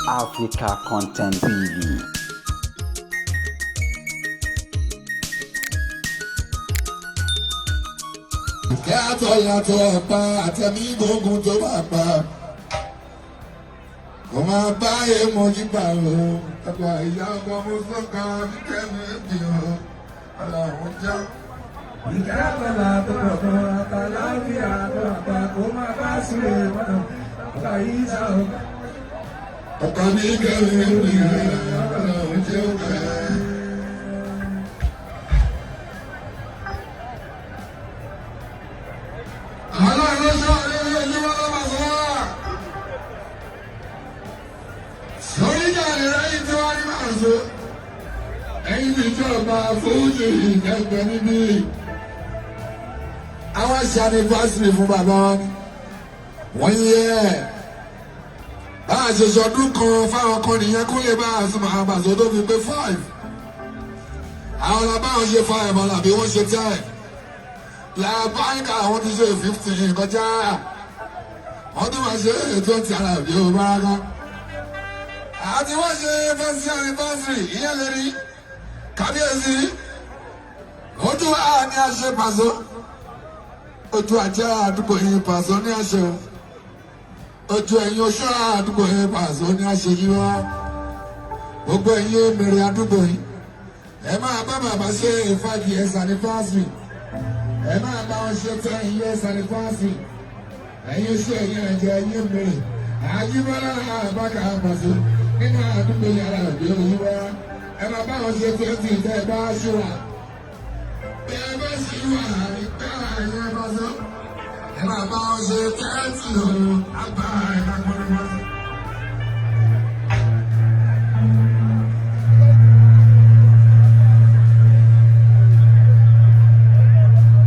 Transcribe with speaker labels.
Speaker 1: Africa Content TV.
Speaker 2: Yàtọ̀ yàtọ̀ ọ̀pá àtẹ̀mí gbógun tó bá pa. Kò máa bá èèmọ̀ nígbà o. Ẹ̀gbà ìyá ọmọ mo sọ́kà ní kẹ́mi ẹ̀bí o. Ọlọ́run já.
Speaker 3: Yàtọ̀ yàtọ̀ ọ̀pá àtàláfíà ọ̀pá kò máa bá sílẹ̀ mọ́nà. Ọ̀pá yìí sá o.
Speaker 2: Ọ̀pá ní kẹ́mi ẹ̀bí o. Ọlọ́run jẹ́ òkè. Ẹyin ìjọba fújì ìkẹgbẹ́ níbí. Àwọn ṣànífàsìrì fún bàbá wọn. Wọ́n yẹ bá a ṣe sọdún kan fáwọn kan nìyẹn kó lè bá a sùn máa bàṣọ tó fi pé 5. Àwọn làbáwọn ṣe 5 ọ̀làbí wọ́n ṣe 10. Làbáyìnká àwọn ti ṣe 15 kọjá. Wọ́n tún máa ṣe 20 àlàbí ó bá rárá. Àti wọ́n ṣe first anniversary ìyẹn lè rí kábíyèsí ojú a ní àṣẹ pàṣọ ojú àjẹ àdúgbò yìí pàṣọ ní àṣẹ ojú ẹ̀yin oṣù àdúgbò yìí pàṣọ ní àṣẹ yìí wá gbogbo ẹ̀yin mèrè àdúgbò yìí ẹ máa bá bàbá ṣe 5 years anniversary ẹ máa bá wọn ṣe 10 years anniversary ẹ̀yin oṣù ẹ̀yin ẹ̀jẹ̀ ẹ̀yin mèrè àjíbọ́lá àbákà pàṣọ nínú àdúgbò yàrá ìbí olúwa ẹ máa bá wọn ṣe 20 tẹ ẹ bá ṣúra ẹ bá ṣúra ìpẹ́ àyè bá sọ ẹ máa bá wọn ṣe 30 o àgbà ìdàgbọ́.